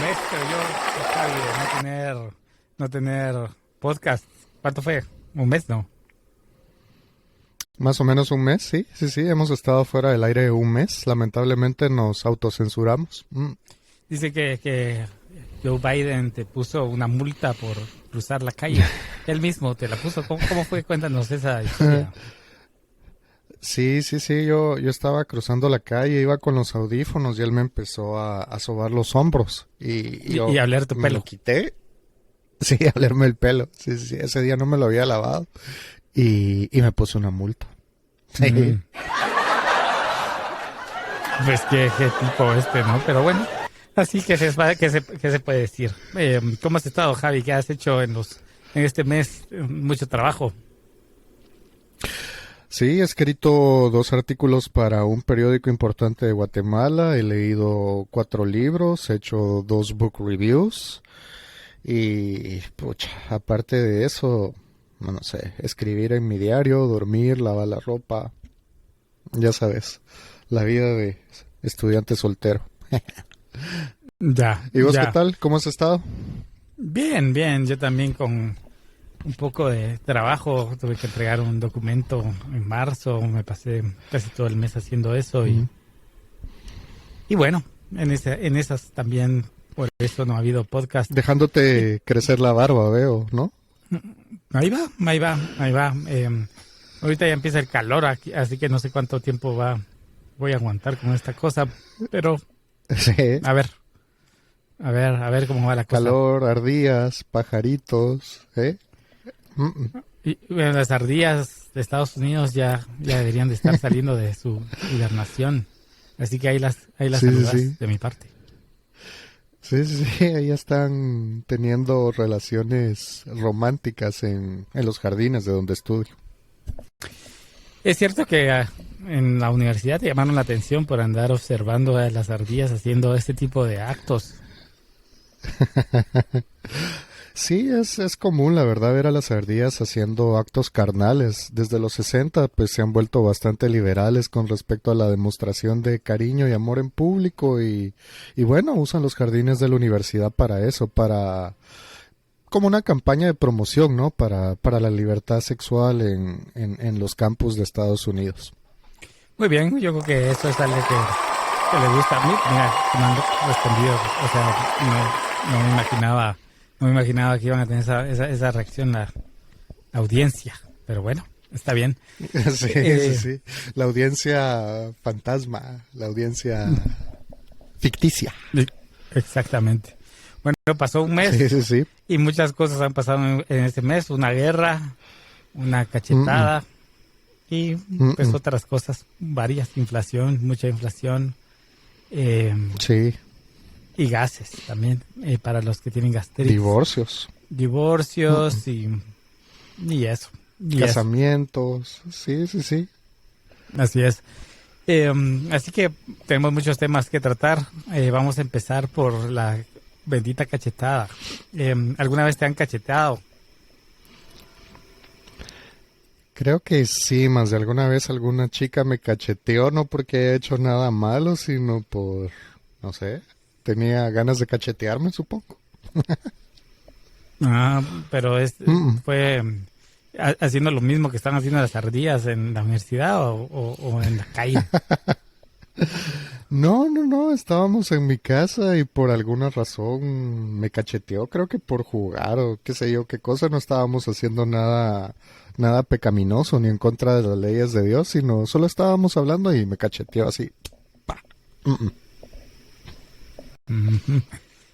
mes, pero yo, está bien, no tener podcast. ¿Cuánto fue? ¿Un mes, no? Más o menos un mes, sí. Hemos estado fuera del aire un mes. Lamentablemente nos autocensuramos. Dice que Joe Biden te puso una multa por cruzar la calle. Él mismo te la puso. ¿Cómo fue? Cuéntanos esa historia. Sí. Yo estaba cruzando la calle, iba con los audífonos y él me empezó a sobar los hombros. Y yo y a oler tu me pelo. lo quité. Sí, a olerme el pelo. Sí. Ese día no me lo había lavado. Y me puse una multa. Sí. Pues qué tipo ¿no? Pero bueno, así que se puede decir. ¿Cómo has estado, Javi? ¿Qué has hecho en este mes? Mucho trabajo. Sí, he escrito 2 artículos para un periódico importante de Guatemala, he leído 4 libros, he hecho 2 book reviews y, pucha, aparte de eso, no sé, escribir en mi diario, dormir, lavar la ropa, ya sabes, la vida de estudiante soltero. Ya. ¿Y vos ya. qué tal? ¿Cómo has estado? Bien, yo también con un poco de trabajo, tuve que entregar un documento en marzo, me pasé casi todo el mes haciendo eso y bueno, en esas también, por eso no ha habido podcast. Dejándote crecer la barba, veo, ¿no? Ahí va. Ahorita ya empieza el calor aquí, así que no sé cuánto tiempo voy a aguantar con esta cosa, pero Sí. a ver cómo va la cosa. Calor, ardillas, pajaritos, ¿eh? Y bueno, las ardillas de Estados Unidos ya deberían de estar saliendo de su hibernación. Así que ahí las saludas de mi parte. Sí, ahí están teniendo relaciones románticas en los jardines de donde estudio. Es cierto que en la universidad te llamaron la atención por andar observando a las ardillas haciendo este tipo de actos. Sí, es común, la verdad, ver a las ardillas haciendo actos carnales. Desde los 60, pues se han vuelto bastante liberales con respecto a la demostración de cariño y amor en público y bueno, usan los jardines de la universidad para eso, como una campaña de promoción, ¿no? Para la libertad sexual en los campus de Estados Unidos. Muy bien, yo creo que eso es algo que le gusta a mí. Mira, me han respondido, o sea, no me imaginaba que iban a tener esa reacción la audiencia, pero bueno, está bien. Sí. La audiencia fantasma, la audiencia ficticia. Exactamente. Bueno, pasó un mes Sí. y muchas cosas han pasado en este mes. Una guerra, una cachetada y pues otras cosas varias. Mucha inflación. Sí. Y gases también, para los que tienen gastritis. Divorcios y eso. Casamientos. Sí. Así es. Así que tenemos muchos temas que tratar. Vamos a empezar por la bendita cachetada. ¿Alguna vez te han cacheteado? Creo que sí, más de alguna vez alguna chica me cacheteó, no porque haya hecho nada malo, sino por, no sé, tenía ganas de cachetearme, supongo. Pero fue haciendo lo mismo que están haciendo las ardillas en la universidad o en la calle. No, estábamos en mi casa y por alguna razón me cacheteó, creo que por jugar o qué sé yo, qué cosa, no estábamos haciendo nada pecaminoso ni en contra de las leyes de Dios, sino solo estábamos hablando y me cacheteó así.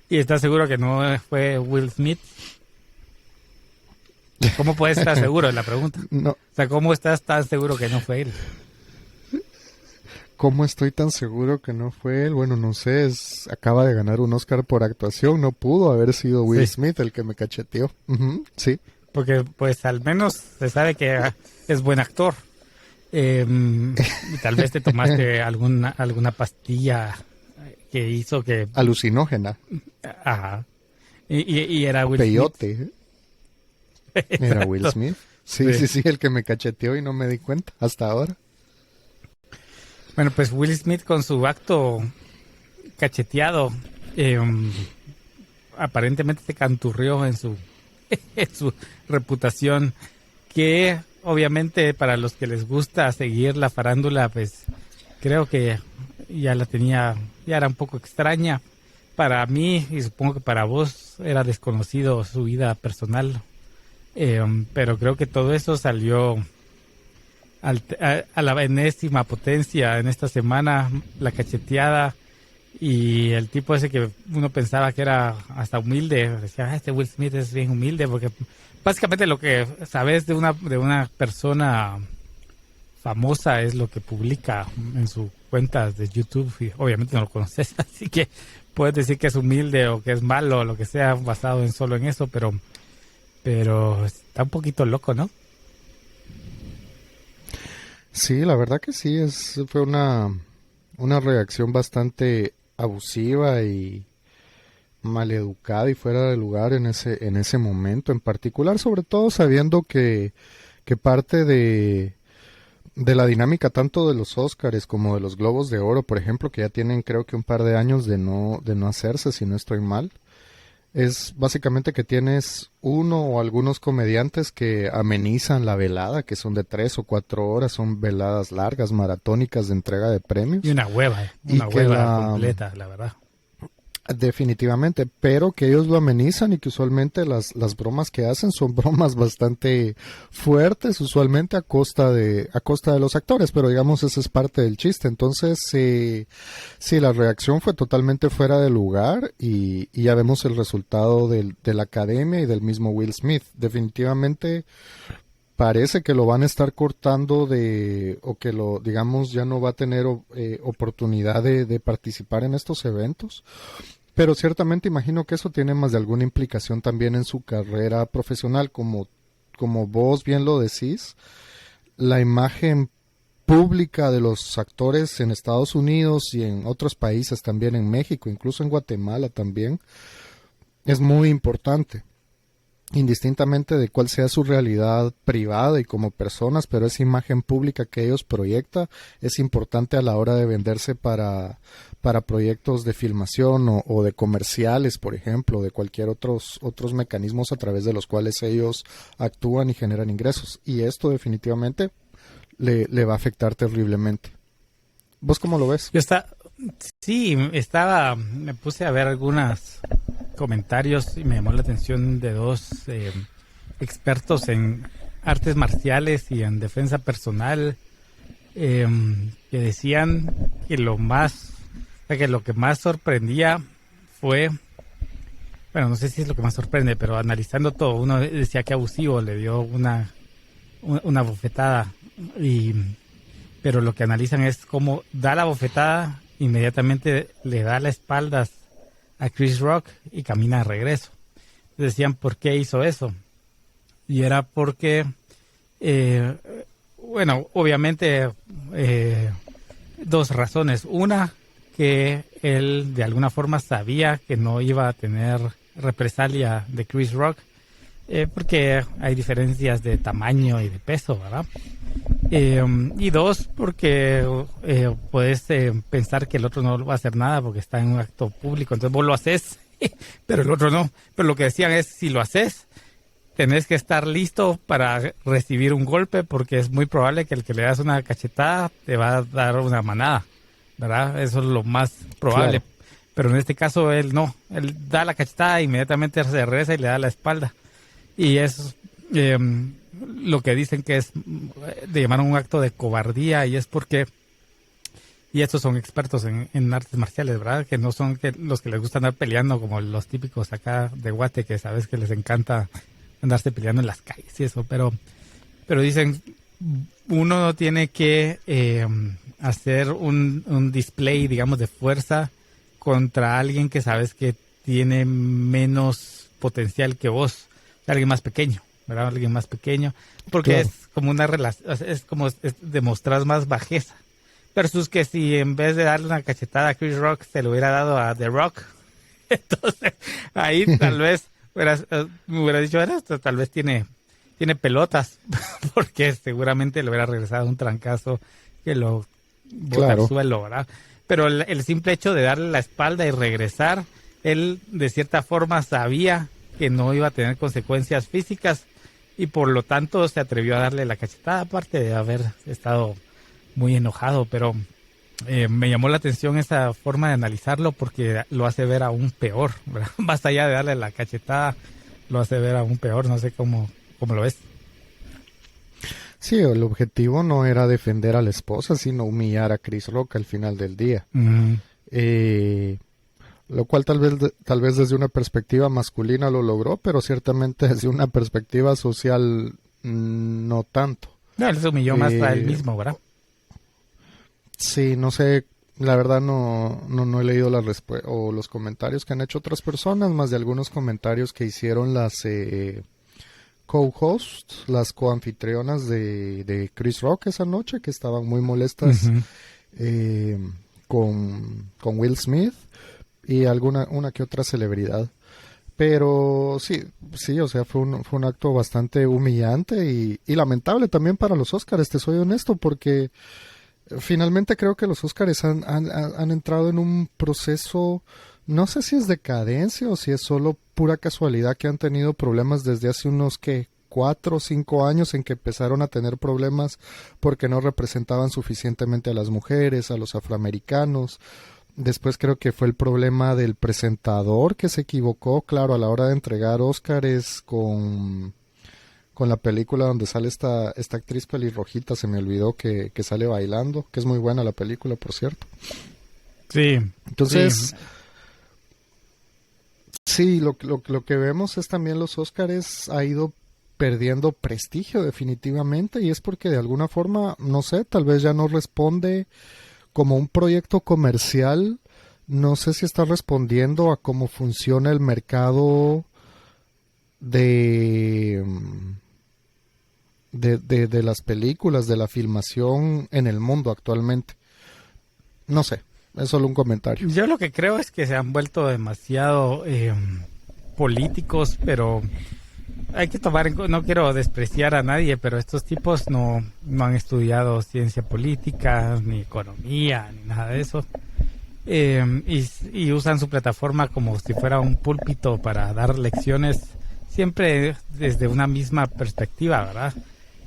¿Y estás seguro que no fue Will Smith? ¿Cómo puedes estar seguro? Es la pregunta. No. O sea, ¿cómo estás tan seguro que no fue él? ¿Cómo estoy tan seguro que no fue él? Bueno, no sé, acaba de ganar un Oscar por actuación, no pudo haber sido Will Smith el que me cacheteó. Sí. Porque pues al menos se sabe que es buen actor. Tal vez te tomaste alguna pastilla que hizo que... Alucinógena. Ajá. Y era Will Peyote. Smith. Era Will Smith. Sí, el que me cacheteó y no me di cuenta hasta ahora. Bueno, pues Will Smith con su acto cacheteado aparentemente se canturrió en su, en su reputación, que obviamente para los que les gusta seguir la farándula, pues creo que ya la tenía, ya era un poco extraña. Para mí, y supongo que para vos, era desconocido su vida personal. Pero creo que todo eso salió a la enésima potencia en esta semana, la cacheteada, y el tipo ese que uno pensaba que era hasta humilde, decía, este Will Smith es bien humilde, porque básicamente lo que sabes de una persona famosa es lo que publica en sus cuentas de YouTube, y obviamente no lo conoces, así que puedes decir que es humilde o que es malo o lo que sea basado solo en eso, pero está un poquito loco, ¿no? Sí, la verdad que sí, fue una reacción bastante abusiva y maleducada y fuera de lugar en ese momento en particular, sobre todo sabiendo que parte de la dinámica tanto de los Óscares como de los Globos de Oro, por ejemplo, que ya tienen creo que un par de años de no hacerse, si no estoy mal, es básicamente que tienes uno o algunos comediantes que amenizan la velada, que son de 3 o 4 horas, son veladas largas, maratónicas de entrega de premios. Y una hueva completa, la verdad. Definitivamente, pero que ellos lo amenizan y que usualmente las bromas que hacen son bromas bastante fuertes, usualmente a costa de los actores, pero digamos esa es parte del chiste. Entonces, sí, la reacción fue totalmente fuera de lugar y ya vemos el resultado de la academia y del mismo Will Smith. Definitivamente parece que lo van a estar cortando o que digamos, ya no va a tener oportunidad de participar en estos eventos. Pero ciertamente imagino que eso tiene más de alguna implicación también en su carrera profesional, como vos bien lo decís. La imagen pública de los actores en Estados Unidos y en otros países también, en México, incluso en Guatemala también, es muy importante, indistintamente de cuál sea su realidad privada y como personas, pero esa imagen pública que ellos proyectan es importante a la hora de venderse para proyectos de filmación o de comerciales, por ejemplo, de cualquier otros mecanismos a través de los cuales ellos actúan y generan ingresos. Y esto definitivamente le va a afectar terriblemente. ¿Vos cómo lo ves? Me puse a ver algunos comentarios y me llamó la atención de dos expertos en artes marciales y en defensa personal, que decían que lo que más sorprendía fue, bueno, no sé si es lo que más sorprende, pero analizando todo, uno decía que abusivo, le dio una bofetada, pero lo que analizan es cómo da la bofetada, inmediatamente le da la espalda a Chris Rock y camina de regreso. Decían, ¿por qué hizo eso? Y era porque, obviamente, dos razones. Una, que él de alguna forma sabía que no iba a tener represalia de Chris Rock, porque hay diferencias de tamaño y de peso, ¿verdad? Y dos, porque puedes pensar que el otro no va a hacer nada porque está en un acto público, entonces vos lo haces, pero el otro no. Pero lo que decían es, si lo haces, tenés que estar listo para recibir un golpe, porque es muy probable que el que le das una cachetada te va a dar una manada, ¿verdad? Eso es lo más probable. Claro. Pero en este caso él no, él da la cachetada e inmediatamente se regresa y le da la espalda. Y es lo que dicen que es de llamar un acto de cobardía, y es porque, y estos son expertos en artes marciales, ¿verdad? Que no son los que les gusta andar peleando como los típicos acá de Guate, que sabes que les encanta andarse peleando en las calles y eso, pero dicen, uno no tiene que hacer un display, digamos, de fuerza contra alguien que sabes que tiene menos potencial que vos, alguien más pequeño, ¿verdad? Alguien más pequeño, porque claro, es como una relación, es como demostrar más bajeza, versus que si en vez de darle una cachetada a Chris Rock se lo hubiera dado a The Rock, entonces ahí tal vez me hubiera dicho, esto tal vez tiene pelotas, porque seguramente le hubiera regresado un trancazo que lo bota al suelo, ¿verdad? Pero el simple hecho de darle la espalda y regresar él de cierta forma sabía que no iba a tener consecuencias físicas y por lo tanto se atrevió a darle la cachetada, aparte de haber estado muy enojado, pero me llamó la atención esa forma de analizarlo porque lo hace ver aún peor, ¿verdad? Más allá de darle la cachetada, lo hace ver aún peor, no sé cómo lo ves. Sí, el objetivo no era defender a la esposa, sino humillar a Chris Rock al final del día. Lo cual tal vez desde una perspectiva masculina lo logró, pero ciertamente desde una perspectiva social no tanto. No, él se humilló más a él mismo, ¿verdad? Sí, no sé, la verdad no he leído los comentarios que han hecho otras personas, más de algunos comentarios que hicieron las co-hosts, las coanfitrionas de Chris Rock esa noche, que estaban muy molestas con Will Smith y una que otra celebridad. Pero sí, o sea, fue un acto bastante humillante y lamentable también para los Óscares, te soy honesto, porque finalmente creo que los Óscares han entrado en un proceso, no sé si es decadencia o si es solo pura casualidad que han tenido problemas desde hace unos 4 o 5 años en que empezaron a tener problemas porque no representaban suficientemente a las mujeres, a los afroamericanos. Después creo que fue el problema del presentador que se equivocó, claro, a la hora de entregar Óscares con la película donde sale esta actriz pelirrojita, se me olvidó que sale bailando, que es muy buena la película, por cierto. Sí. Entonces, sí, lo que vemos es también los Óscares ha ido perdiendo prestigio definitivamente, y es porque de alguna forma, no sé, tal vez ya no responde como un proyecto comercial, no sé si está respondiendo a cómo funciona el mercado de las películas, de la filmación en el mundo actualmente. No sé, es solo un comentario. Yo lo que creo es que se han vuelto demasiado políticos, pero hay que tomar no quiero despreciar a nadie, pero estos tipos no han estudiado ciencia política, ni economía, ni nada de eso. Y usan su plataforma como si fuera un púlpito para dar lecciones, siempre desde una misma perspectiva, ¿verdad?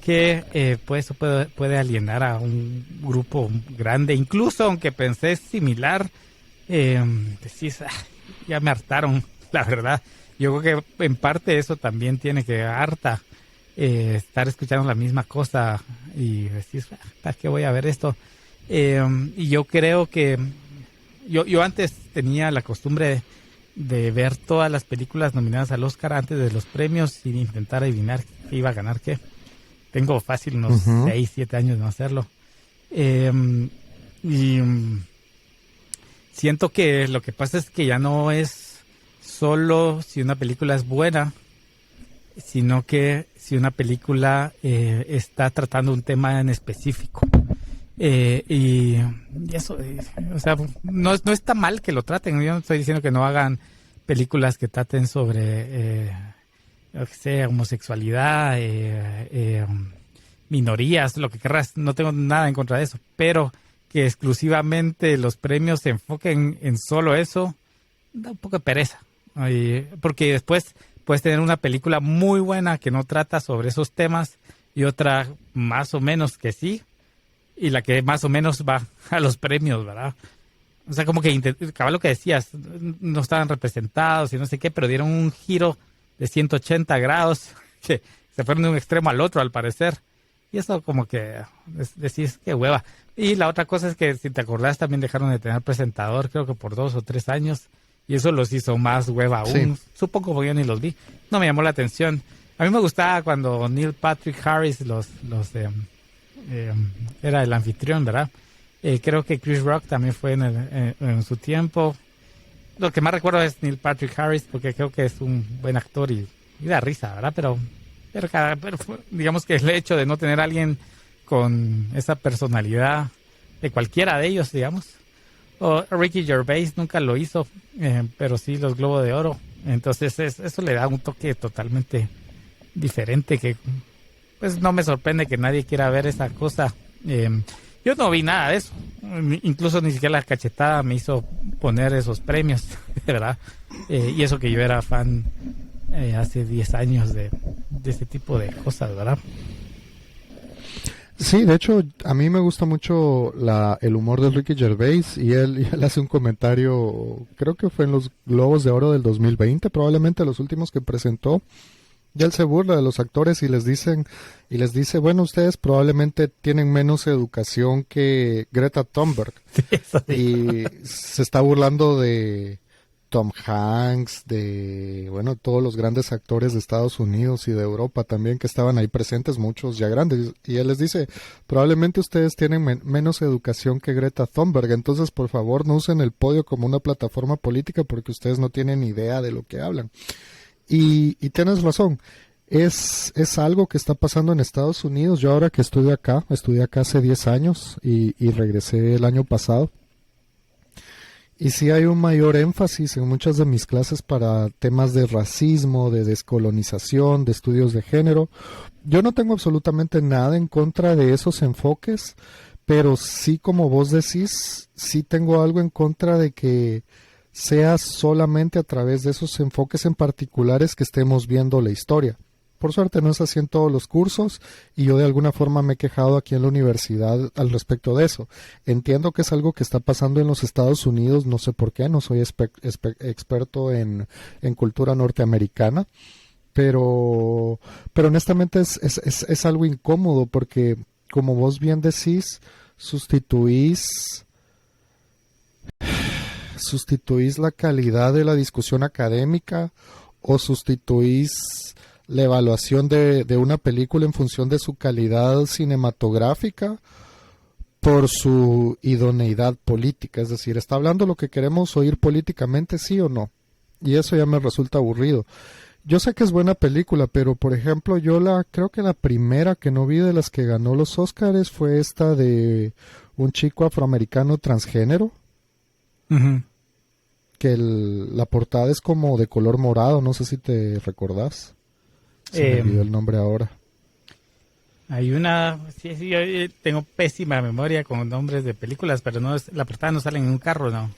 Que pues eso puede alienar a un grupo grande, incluso aunque pensé similar, decís, ya me hartaron, la verdad. Yo creo que en parte eso también tiene que harta estar escuchando la misma cosa y decís, ¿para qué voy a ver esto? Y yo creo que yo antes tenía la costumbre de ver todas las películas nominadas al Oscar antes de los premios sin intentar adivinar qué iba a ganar qué. Tengo fácil unos 6, 7 años de no hacerlo. Siento que lo que pasa es que ya no es solo si una película es buena, sino que si una película está tratando un tema en específico. Y eso, o sea, no está mal que lo traten. Yo no estoy diciendo que no hagan películas que traten sobre lo que sea, homosexualidad, minorías, lo que querrás. No tengo nada en contra de eso, pero que exclusivamente los premios se enfoquen en solo eso, da un poco de pereza. Porque después puedes tener una película muy buena que no trata sobre esos temas y otra más o menos que sí, y la que más o menos va a los premios, ¿verdad? O sea, como que cabal lo que decías, no estaban representados y no sé qué, pero dieron un giro de 180 grados que se fueron de un extremo al otro, al parecer. Y eso como que decís, qué hueva. Y la otra cosa es que, si te acordás, también dejaron de tener presentador, creo que por 2 o 3 años. Y eso los hizo más hueva aún. Sí. Supongo porque yo ni los vi. No me llamó la atención. A mí me gustaba cuando Neil Patrick Harris era el anfitrión, ¿verdad? Creo que Chris Rock también fue en su tiempo. Lo que más recuerdo es Neil Patrick Harris, porque creo que es un buen actor y da risa, ¿verdad? Pero digamos que el hecho de no tener a alguien con esa personalidad de cualquiera de ellos, digamos. O Ricky Gervais nunca lo hizo, pero sí los Globos de Oro. Entonces eso le da un toque totalmente diferente que pues no me sorprende que nadie quiera ver esa cosa. Yo no vi nada de eso. incluso ni siquiera la cachetada me hizo poner esos premios, ¿verdad? Y eso que yo era fan hace 10 años de ese tipo de cosas, ¿verdad? Sí, de hecho, a mí me gusta mucho el humor de Ricky Gervais y él hace un comentario, creo que fue en los Globos de Oro del 2020, probablemente los últimos que presentó. Y él se burla de los actores y les dice, bueno, ustedes probablemente tienen menos educación que Greta Thunberg. Sí. Y se está burlando de Tom Hanks, bueno, todos los grandes actores de Estados Unidos y de Europa también que estaban ahí presentes, muchos ya grandes. Y él les dice, probablemente ustedes tienen menos educación que Greta Thunberg, entonces por favor no usen el podio como una plataforma política porque ustedes no tienen idea de lo que hablan. Y tienes razón, es algo que está pasando en Estados Unidos. Yo ahora que estudié acá hace 10 años y regresé el año pasado. Y sí hay un mayor énfasis en muchas de mis clases para temas de racismo, de descolonización, de estudios de género. Yo no tengo absolutamente nada en contra de esos enfoques, pero sí, como vos decís, sí tengo algo en contra de que sea solamente a través de esos enfoques en particulares que estemos viendo la historia. Por suerte no es así en todos los cursos y yo de alguna forma me he quejado aquí en la universidad al respecto de eso. Entiendo que es algo que está pasando en los Estados Unidos, no sé por qué, no soy experto en cultura norteamericana, pero honestamente es algo incómodo porque, como vos bien decís, sustituís la calidad de la discusión académica o sustituís la evaluación de una película en función de su calidad cinematográfica por su idoneidad política. Es decir, ¿está hablando lo que queremos oír políticamente, sí o no? Y eso ya me resulta aburrido. Yo sé que es buena película, pero por ejemplo creo que la primera que no vi de las que ganó los Óscares fue esta de un chico afroamericano transgénero. Uh-huh. Que la portada es como de color morado, no sé si te recordás. Se me olvidó el nombre ahora. Hay una, sí, yo tengo pésima memoria con nombres de películas, pero no la portada no sale en un carro, ¿no?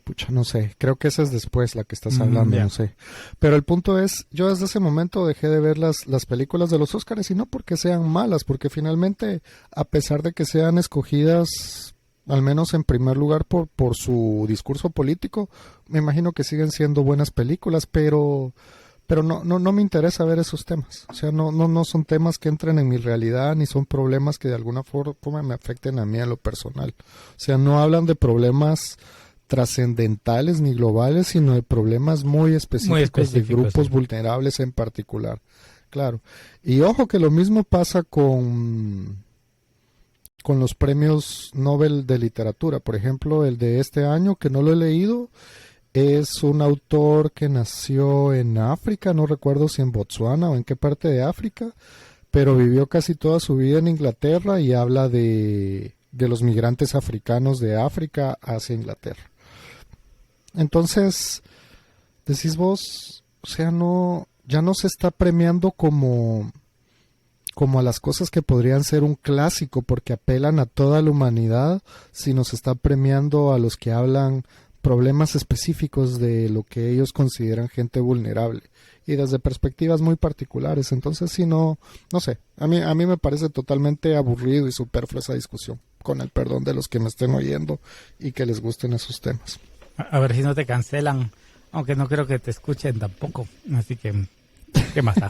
Pucha, no sé, creo que esa es después la que estás hablando, no sé. Pero el punto es, yo desde ese momento dejé de ver las películas de los Óscares, y no porque sean malas, porque finalmente, a pesar de que sean escogidas, al menos en primer lugar por su discurso político, me imagino que siguen siendo buenas películas, pero no me interesa ver esos temas. O sea, no son temas que entren en mi realidad, ni son problemas que de alguna forma me afecten a mí a lo personal. O sea, no hablan de problemas trascendentales ni globales, sino de problemas muy específicos de grupos vulnerables en particular. Claro. Y ojo que lo mismo pasa con los premios Nobel de literatura. Por ejemplo, el de este año, que no lo he leído, es un autor que nació en África, no recuerdo si en Botsuana o en qué parte de África, pero vivió casi toda su vida en Inglaterra y habla de los migrantes africanos de África hacia Inglaterra. Entonces, decís vos, o sea, ya no se está premiando como a las cosas que podrían ser un clásico porque apelan a toda la humanidad, sino se está premiando a los que hablan problemas específicos de lo que ellos consideran gente vulnerable y desde perspectivas muy particulares. Entonces, sí, no sé, a mí me parece totalmente aburrido y superfluo esa discusión, con el perdón de los que me estén oyendo y que les gusten esos temas. A ver si no te cancelan, aunque no creo que te escuchen tampoco, así que ¿qué más da?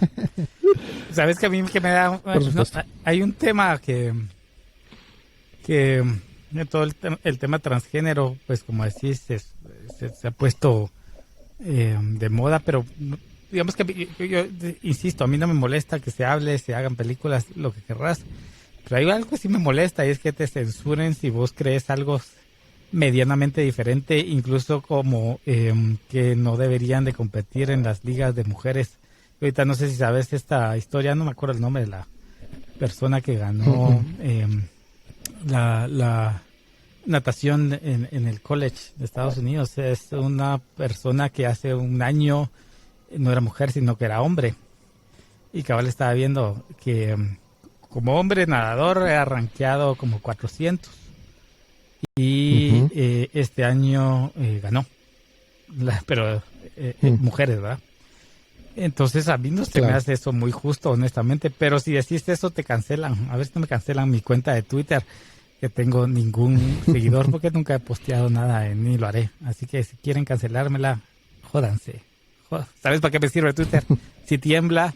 Sabes que a mí que me da hay un tema que todo el tema transgénero, pues como decís, se ha puesto de moda, pero digamos que yo insisto, a mí no me molesta que se hable, se hagan películas, lo que querrás, pero hay algo que sí me molesta y es que te censuren si vos crees algo medianamente diferente, incluso como que no deberían de competir en las ligas de mujeres. Ahorita no sé si sabes esta historia, no me acuerdo el nombre de la persona que ganó la natación en el college de Estados Unidos. Es una persona que hace un año no era mujer, sino que era hombre. Y cabal estaba viendo que como hombre nadador he rankeado como 400 y este año ganó, pero mujeres, ¿verdad? Entonces a mí no se me hace eso muy justo, honestamente, pero si decís eso te cancelan. A ver si no me cancelan mi cuenta de Twitter, que tengo ningún seguidor porque nunca he posteado nada ni lo haré. Así que si quieren cancelármela, jódanse. ¿Sabes para qué me sirve Twitter? Si tiembla,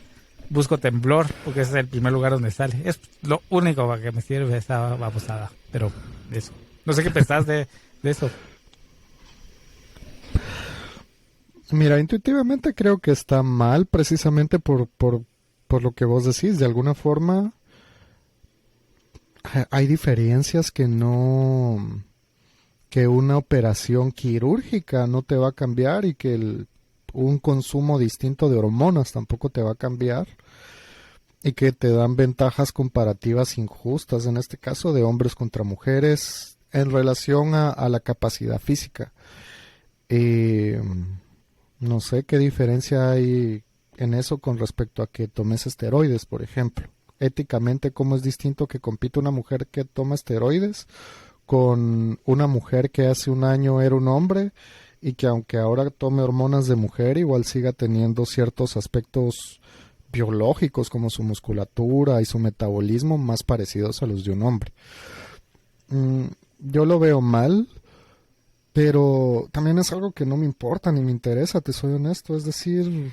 busco temblor, porque ese es el primer lugar donde sale. Es lo único para que me sirve esa babosada. Pero eso. No sé qué pensás de eso. Mira, intuitivamente creo que está mal precisamente por lo que vos decís. De alguna forma hay diferencias que una operación quirúrgica no te va a cambiar y que un consumo distinto de hormonas tampoco te va a cambiar y que te dan ventajas comparativas injustas, en este caso de hombres contra mujeres en relación a la capacidad física. No sé qué diferencia hay en eso con respecto a que tomes esteroides, por ejemplo. Éticamente, ¿cómo es distinto que compite una mujer que toma esteroides con una mujer que hace un año era un hombre y que aunque ahora tome hormonas de mujer, igual siga teniendo ciertos aspectos biológicos como su musculatura y su metabolismo más parecidos a los de un hombre? Yo lo veo mal, pero también es algo que no me importa ni me interesa, te soy honesto. Es decir,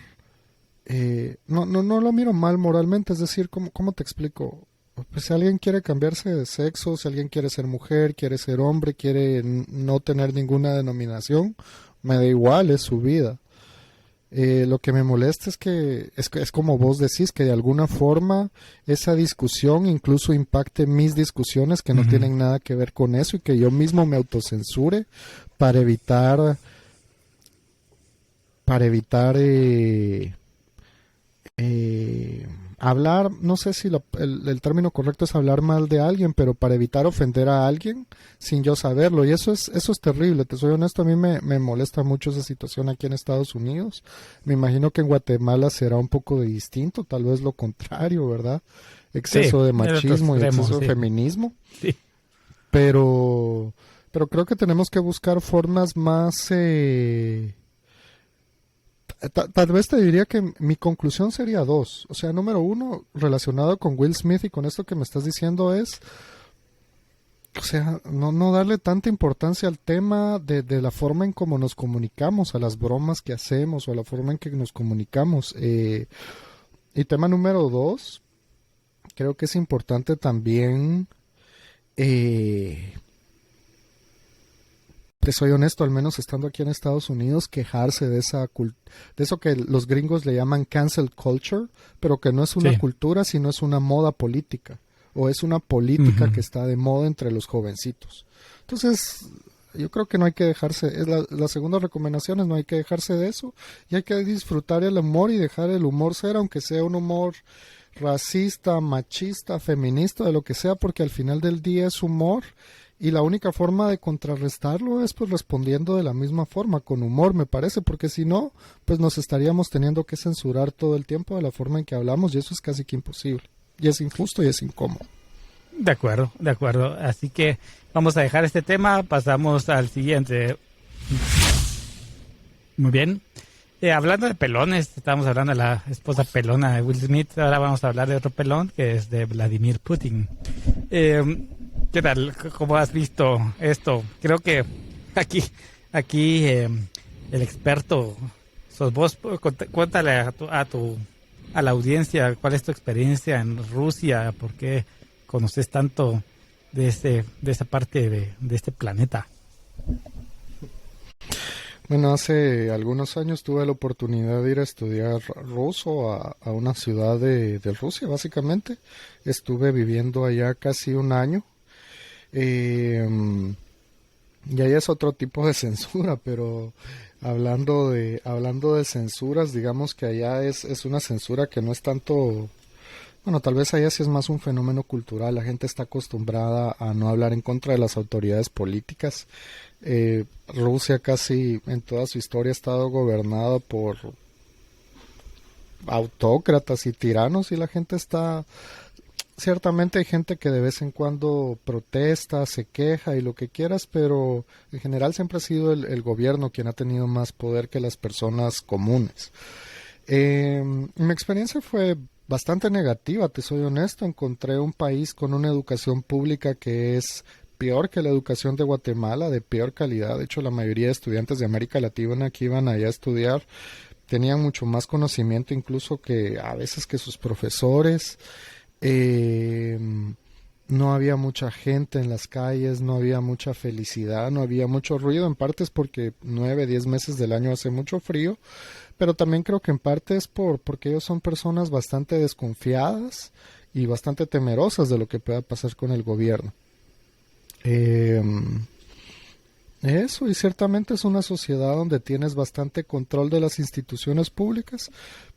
no lo miro mal moralmente. Es decir, ¿cómo te explico? Pues si alguien quiere cambiarse de sexo, si alguien quiere ser mujer, quiere ser hombre, quiere no tener ninguna denominación, me da igual, es su vida. Lo que me molesta es que es como vos decís, que de alguna forma esa discusión incluso impacte mis discusiones que no tienen nada que ver con eso y que yo mismo me autocensure para evitar hablar, no sé si el término correcto es hablar mal de alguien, pero para evitar ofender a alguien sin yo saberlo. Y eso es terrible, te soy honesto. A mí me molesta mucho esa situación aquí en Estados Unidos. Me imagino que en Guatemala será un poco distinto, tal vez lo contrario, ¿verdad? Exceso de machismo y exceso de feminismo. Sí. Pero creo que tenemos que buscar formas más... Tal vez te diría que mi conclusión sería dos. O sea, número uno, relacionado con Will Smith y con esto que me estás diciendo es, o sea, no darle tanta importancia al tema de la forma en cómo nos comunicamos, a las bromas que hacemos o a la forma en que nos comunicamos. Y tema número dos, creo que es importante también... te soy honesto, al menos estando aquí en Estados Unidos, quejarse de eso que los gringos le llaman cancel culture, pero que no es una cultura, sino es una moda política, o es una política que está de moda entre los jovencitos. Entonces, yo creo que no hay que dejarse, la segunda recomendación es no hay que dejarse de eso, y hay que disfrutar el humor y dejar el humor ser, aunque sea un humor racista, machista, feminista, de lo que sea, porque al final del día es humor. Y la única forma de contrarrestarlo es pues respondiendo de la misma forma, con humor, me parece, porque si no, pues nos estaríamos teniendo que censurar todo el tiempo de la forma en que hablamos y eso es casi que imposible. Y es injusto y es incómodo. De acuerdo. Así que vamos a dejar este tema, pasamos al siguiente. Muy bien. Hablando de pelones, estábamos hablando de la esposa pelona de Will Smith, ahora vamos a hablar de otro pelón que es de Vladimir Putin. ¿Qué tal? ¿Cómo has visto esto? Creo que aquí el experto sos vos. Cuéntale a la audiencia cuál es tu experiencia en Rusia, por qué conoces tanto de esa parte de este planeta. Bueno, hace algunos años tuve la oportunidad de ir a estudiar ruso a una ciudad de Rusia, básicamente. Estuve viviendo allá casi un año. Y allá es otro tipo de censura, pero hablando de censuras, digamos que allá es una censura que no es tanto... Bueno, tal vez allá sí es más un fenómeno cultural. La gente está acostumbrada a no hablar en contra de las autoridades políticas. Rusia casi en toda su historia ha estado gobernada por autócratas y tiranos y la gente está ciertamente hay gente que de vez en cuando protesta, se queja y lo que quieras, pero en general siempre ha sido el gobierno quien ha tenido más poder que las personas comunes. Mi experiencia fue bastante negativa, te soy honesto. Encontré un país con una educación pública que es peor que la educación de Guatemala, de peor calidad. De hecho, la mayoría de estudiantes de América Latina que iban allá a estudiar tenían mucho más conocimiento incluso que a veces que sus profesores. Eh, no había mucha gente en las calles, no había mucha felicidad, no había mucho ruido, en parte es porque 9, 10 meses del año hace mucho frío, pero también creo que en parte es porque ellos son personas bastante desconfiadas y bastante temerosas de lo que pueda pasar con el gobierno. Eh, Eso, y ciertamente es una sociedad donde tienes bastante control de las instituciones públicas,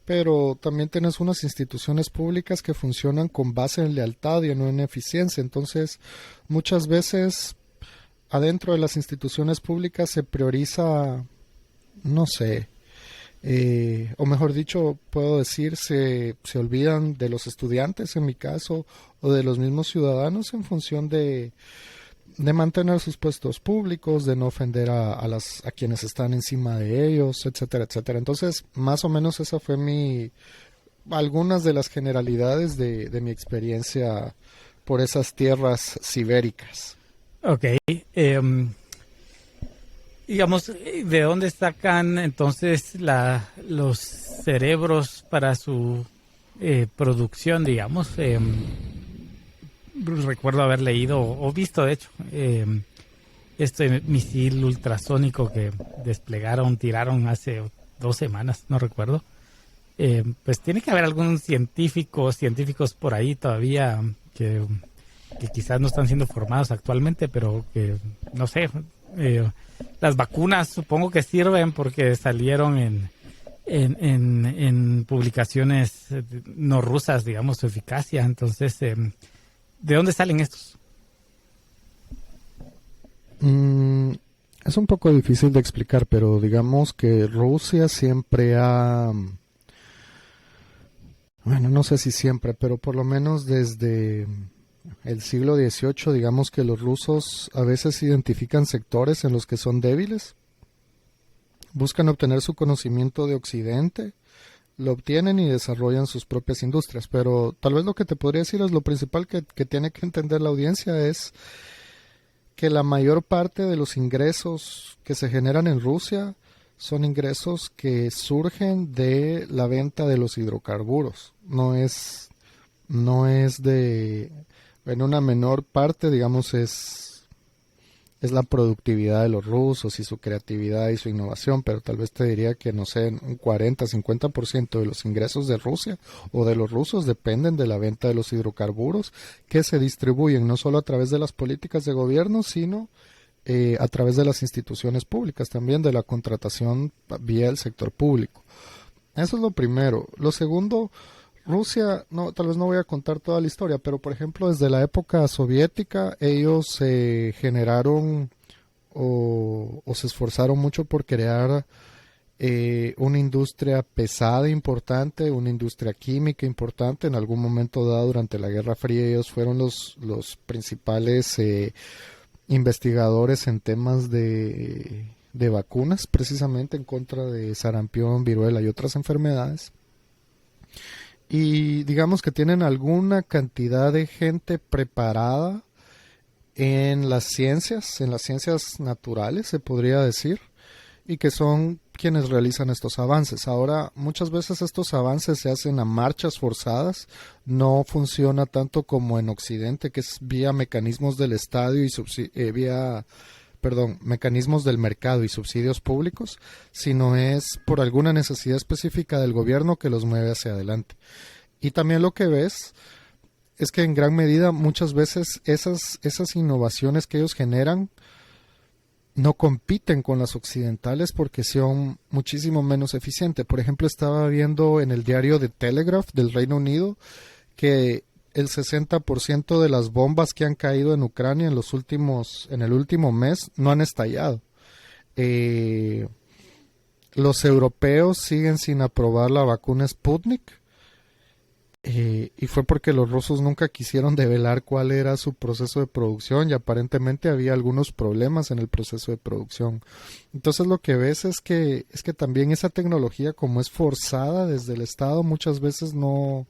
pero también tienes unas instituciones públicas que funcionan con base en lealtad y no en eficiencia. Entonces, muchas veces adentro de las instituciones públicas se prioriza, no sé, o mejor dicho, puedo decir, se olvidan de los estudiantes en mi caso, o de los mismos ciudadanos en función de mantener sus puestos públicos, de no ofender a quienes están encima de ellos, etcétera, etcétera. Entonces, más o menos esa fue algunas de las generalidades de mi experiencia por esas tierras sibéricas. Ok. Digamos, ¿de dónde sacan entonces los cerebros para su producción, digamos? Recuerdo haber leído o visto, de hecho, este misil ultrasónico que tiraron hace 2 semanas, no recuerdo. Pues tiene que haber algún científicos por ahí todavía que quizás no están siendo formados actualmente, pero que, no sé, las vacunas supongo que sirven porque salieron en publicaciones no rusas, digamos, su eficacia. Entonces, ¿de dónde salen estos? Es un poco difícil de explicar, pero digamos que Rusia siempre bueno, no sé si siempre, pero por lo menos desde el siglo XVIII, digamos que los rusos a veces identifican sectores en los que son débiles, buscan obtener su conocimiento de Occidente, lo obtienen y desarrollan sus propias industrias. Pero tal vez lo que te podría decir es lo principal que tiene que entender la audiencia es que la mayor parte de los ingresos que se generan en Rusia son ingresos que surgen de la venta de los hidrocarburos. En una menor parte, digamos, es la productividad de los rusos y su creatividad y su innovación, pero tal vez te diría que, no sé, un 40-50% de los ingresos de Rusia o de los rusos dependen de la venta de los hidrocarburos que se distribuyen no solo a través de las políticas de gobierno, sino a través de las instituciones públicas, también de la contratación vía el sector público. Eso es lo primero. Lo segundo, Rusia, no, tal vez no voy a contar toda la historia, pero por ejemplo desde la época soviética ellos generaron o se esforzaron mucho por crear una industria pesada importante, una industria química importante. En algún momento dado durante la Guerra Fría ellos fueron los principales investigadores en temas de vacunas, precisamente en contra de sarampión, viruela y otras enfermedades. Y digamos que tienen alguna cantidad de gente preparada en las ciencias naturales, se podría decir, y que son quienes realizan estos avances. Ahora, muchas veces estos avances se hacen a marchas forzadas, no funciona tanto como en Occidente, que es vía mecanismos del Estado y mecanismos del mercado y subsidios públicos, sino es por alguna necesidad específica del gobierno que los mueve hacia adelante. Y también lo que ves es que en gran medida muchas veces esas innovaciones que ellos generan no compiten con las occidentales porque son muchísimo menos eficientes. Por ejemplo, estaba viendo en el diario The Telegraph del Reino Unido que el 60% de las bombas que han caído en Ucrania en el último mes no han estallado. Los europeos siguen sin aprobar la vacuna Sputnik. y fue porque los rusos nunca quisieron develar cuál era su proceso de producción y aparentemente había algunos problemas en el proceso de producción. Entonces lo que ves es que también esa tecnología, como es forzada desde el Estado, muchas veces no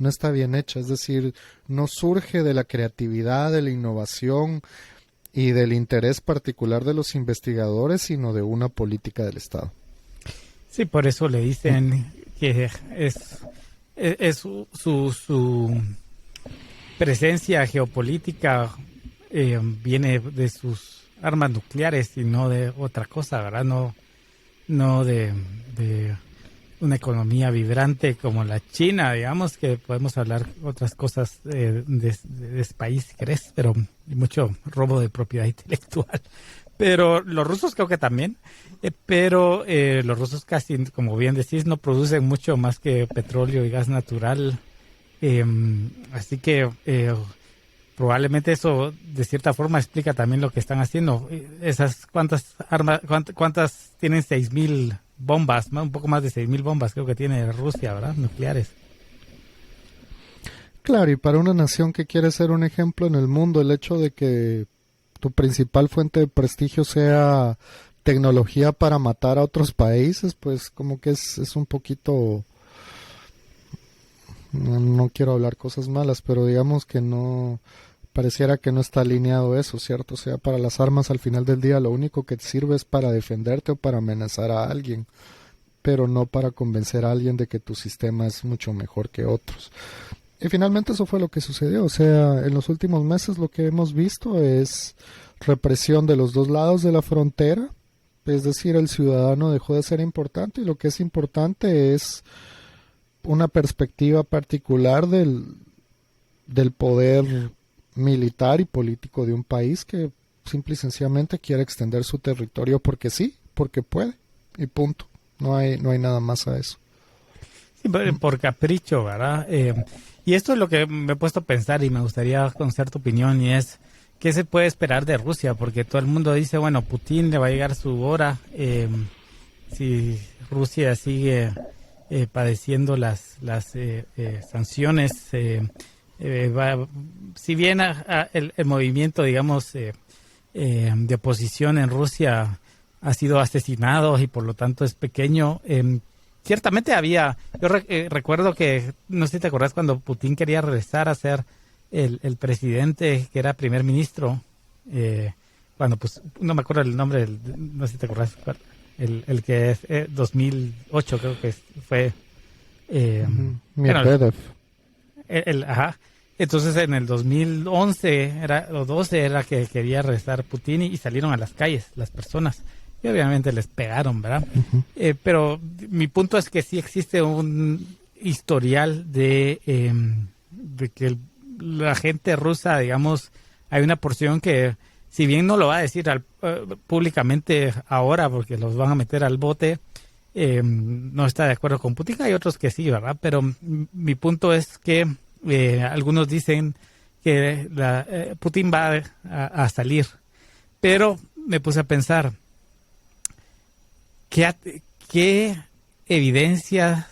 está bien hecha, es decir, no surge de la creatividad, de la innovación y del interés particular de los investigadores, sino de una política del Estado. Sí, por eso le dicen que es su presencia geopolítica viene de sus armas nucleares y no de otra cosa, ¿verdad? No de una economía vibrante como la China, digamos, que podemos hablar otras cosas de ese país, si querés, pero hay mucho robo de propiedad intelectual. Pero los rusos creo que también, pero los rusos casi, como bien decís, no producen mucho más que petróleo y gas natural. Así que probablemente eso de cierta forma explica también lo que están haciendo. Esas cuántas armas, cuántas tienen 6.000 bombas, un poco más de 6.000 bombas creo que tiene Rusia, ¿verdad? Nucleares. Claro, y para una nación que quiere ser un ejemplo en el mundo, el hecho de que tu principal fuente de prestigio sea tecnología para matar a otros países, pues como que es un poquito... No quiero hablar cosas malas, pero digamos que no... Pareciera que no está alineado eso, ¿cierto? O sea, para las armas al final del día lo único que te sirve es para defenderte o para amenazar a alguien, pero no para convencer a alguien de que tu sistema es mucho mejor que otros. Y finalmente eso fue lo que sucedió. O sea, en los últimos meses lo que hemos visto es represión de los dos lados de la frontera, es decir, el ciudadano dejó de ser importante y lo que es importante es una perspectiva particular del poder militar y político de un país que simple y sencillamente quiere extender su territorio porque sí, porque puede y punto. No hay nada más a eso. Sí, por capricho, ¿verdad? Y esto es lo que me he puesto a pensar y me gustaría conocer tu opinión y es ¿qué se puede esperar de Rusia? Porque todo el mundo dice, bueno, Putin le va a llegar su hora si Rusia sigue padeciendo las sanciones. Si bien el movimiento, digamos, de oposición en Rusia ha sido asesinado y por lo tanto es pequeño, ciertamente yo recuerdo que, no sé si te acordás, cuando Putin quería regresar a ser el presidente, que era primer ministro, cuando pues, no me acuerdo el nombre, no sé si te acordás, el que es 2008 creo que fue. Medvedev. Ajá. Entonces en el 2011 o 12 era que quería regresar Putin y salieron a las calles las personas. Y obviamente les pegaron, ¿verdad? Uh-huh. Pero mi punto es que sí existe un historial de que la gente rusa, digamos, hay una porción que, si bien no lo va a decir públicamente ahora porque los van a meter al bote, no está de acuerdo con Putin. Hay otros que sí, ¿verdad? Pero mi punto es que algunos dicen que Putin va a salir. Pero me puse a pensar, ¿qué evidencia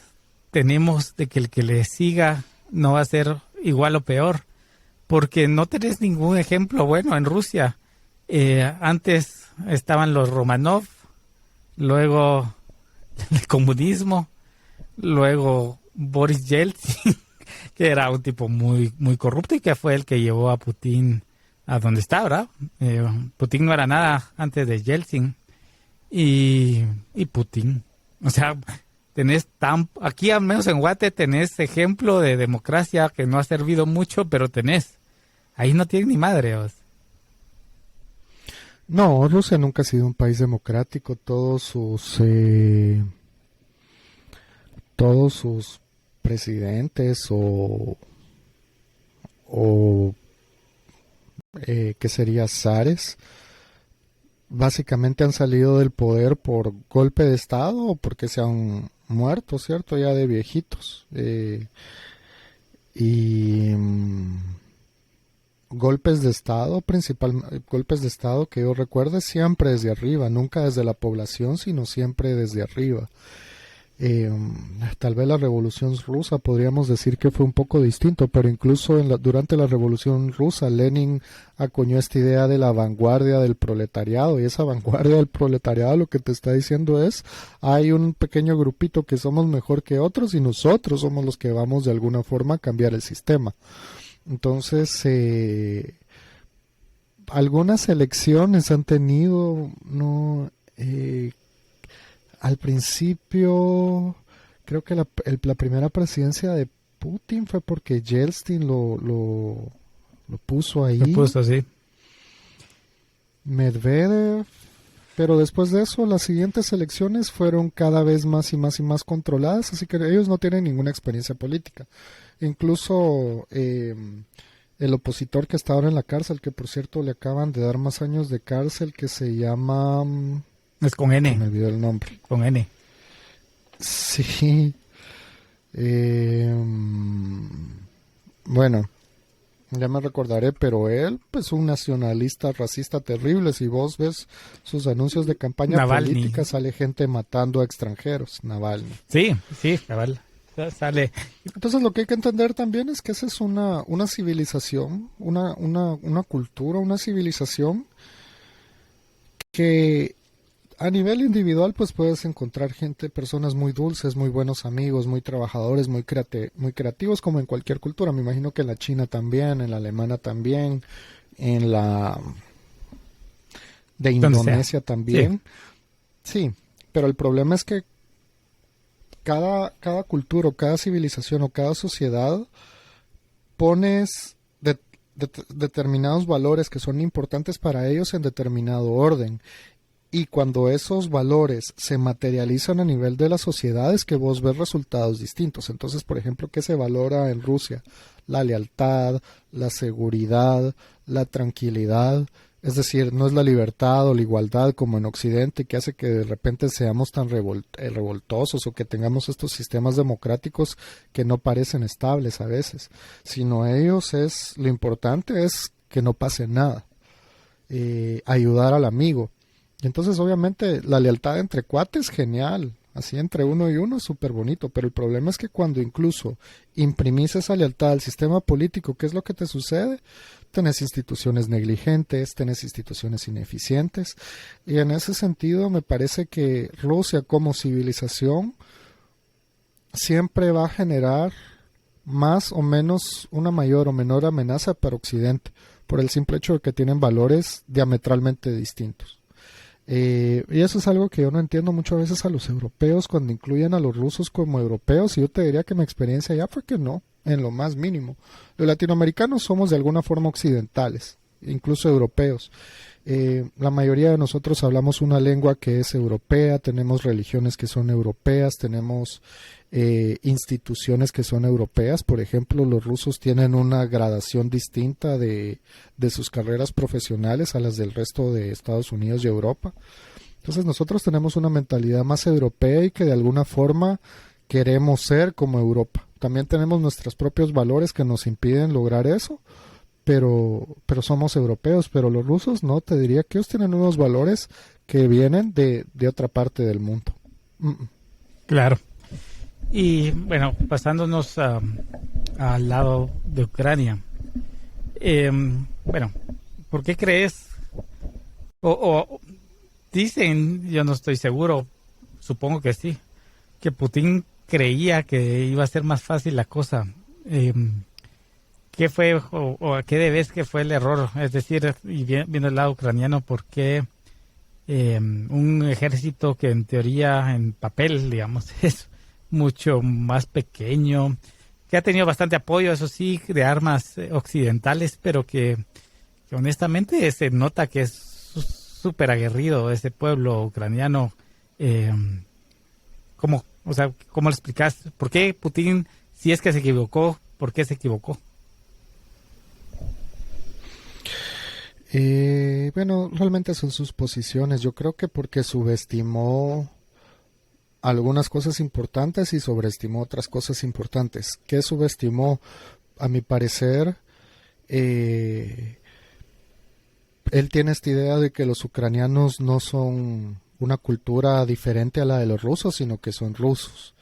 tenemos de que el que le siga no va a ser igual o peor? Porque no tenés ningún ejemplo bueno en Rusia. Antes estaban los Romanov, luego el comunismo, luego Boris Yeltsin, que era un tipo muy, muy corrupto y que fue el que llevó a Putin a donde está, ¿verdad? Putin no era nada antes de Yeltsin y Putin. O sea, aquí al menos en Guate tenés ejemplo de democracia que no ha servido mucho, pero tenés. Ahí no tiene ni madre, ¿os? No, Rusia nunca ha sido un país democrático. Todos sus presidentes que sería zares, básicamente han salido del poder por golpe de estado o porque se han muerto, ¿cierto? Ya de viejitos. Golpes de estado, golpes de estado que yo recuerde siempre desde arriba, nunca desde la población, sino siempre desde arriba. Eh, Tal vez la Revolución Rusa podríamos decir que fue un poco distinto, pero incluso durante la Revolución Rusa Lenin acuñó esta idea de la vanguardia del proletariado, y esa vanguardia del proletariado lo que te está diciendo es: hay un pequeño grupito que somos mejor que otros y nosotros somos los que vamos de alguna forma a cambiar el sistema. Entonces, algunas elecciones han tenido, no, al principio, creo que la primera presidencia de Putin fue porque Yeltsin lo puso Lo ahí, puso así. Medvedev, pero después de eso las siguientes elecciones fueron cada vez más y más y más controladas, así que ellos no tienen ninguna experiencia política. Incluso el opositor que está ahora en la cárcel, que por cierto le acaban de dar más años de cárcel, que se llama... Es con me N. olvidó el nombre. Con N. Sí. Bueno, ya me recordaré, pero él, pues un nacionalista racista terrible. Si vos ves sus anuncios de campaña Navalny. política, sale gente matando a extranjeros. Navalny. Sí, sí, cabal. Sale. Entonces lo que hay que entender también es que esa es una civilización, una cultura, una civilización que a nivel individual pues puedes encontrar personas muy dulces, muy buenos amigos, muy trabajadores, muy creativos, como en cualquier cultura. Me imagino que en la China también, en la alemana también, en la de Indonesia también. Sí, pero el problema es que cada cultura o cada civilización o cada sociedad pones determinados valores que son importantes para ellos en determinado orden. Y cuando esos valores se materializan a nivel de la sociedad es que vos ves resultados distintos. Entonces, por ejemplo, ¿qué se valora en Rusia? La lealtad, la seguridad, la tranquilidad. Es decir, no es la libertad o la igualdad como en Occidente que hace que de repente seamos tan revoltosos o que tengamos estos sistemas democráticos que no parecen estables a veces. Sino lo importante es que no pase nada. Ayudar al amigo. Y entonces obviamente la lealtad entre cuates, genial, así entre uno y uno es súper bonito, pero el problema es que cuando incluso imprimís esa lealtad al sistema político, ¿qué es lo que te sucede? Tenés instituciones negligentes, tenés instituciones ineficientes, y en ese sentido me parece que Rusia como civilización siempre va a generar más o menos una mayor o menor amenaza para Occidente, por el simple hecho de que tienen valores diametralmente distintos. Y eso es algo que yo no entiendo muchas veces a los europeos cuando incluyen a los rusos como europeos, y yo te diría que mi experiencia ya fue que no, en lo más mínimo. Los latinoamericanos somos de alguna forma occidentales, incluso europeos. La mayoría de nosotros hablamos una lengua que es europea, tenemos religiones que son europeas, tenemos instituciones que son europeas. Por ejemplo, los rusos tienen una gradación distinta de sus carreras profesionales a las del resto de Estados Unidos y Europa. Entonces nosotros tenemos una mentalidad más europea y que de alguna forma queremos ser como Europa. También tenemos nuestros propios valores que nos impiden lograr eso, pero somos europeos. Pero los rusos no, te diría que ellos tienen unos valores que vienen de otra parte del mundo. Claro. Y bueno, pasándonos al lado de Ucrania. Bueno, ¿por qué crees? O dicen, yo no estoy seguro, supongo que sí, que Putin creía que iba a ser más fácil la cosa. ¿Qué fue o a qué debes que fue el error? Es decir, y viendo el lado ucraniano, ¿por qué un ejército que en teoría, en papel, digamos, es mucho más pequeño, que ha tenido bastante apoyo, eso sí, de armas occidentales, pero que honestamente se nota que es súper aguerrido ese pueblo ucraniano? ¿Cómo lo explicas? ¿Por qué Putin, si es que se equivocó, por qué se equivocó? Bueno, realmente son sus posiciones. Yo creo que porque subestimó algunas cosas importantes y sobreestimó otras cosas importantes. ¿Qué subestimó? A mi parecer, él tiene esta idea de que los ucranianos no son una cultura diferente a la de los rusos, sino que son rusos.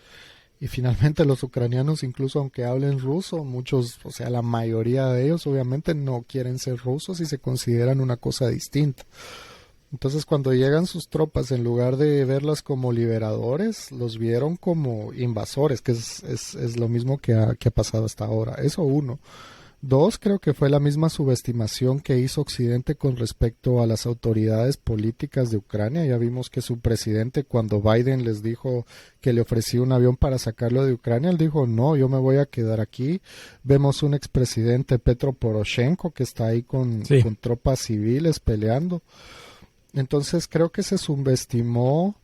Y finalmente los ucranianos, incluso aunque hablen ruso, muchos, o sea, la mayoría de ellos obviamente no quieren ser rusos y se consideran una cosa distinta. Entonces cuando llegan sus tropas, en lugar de verlas como liberadores, los vieron como invasores, que es lo mismo que ha pasado hasta ahora. Eso uno. Dos, creo que fue la misma subestimación que hizo Occidente con respecto a las autoridades políticas de Ucrania. Ya vimos que su presidente, cuando Biden les dijo que le ofrecía un avión para sacarlo de Ucrania, él dijo, no, yo me voy a quedar aquí. Vemos un expresidente, Petro Poroshenko, que está ahí con tropas civiles peleando. Entonces creo que se subestimó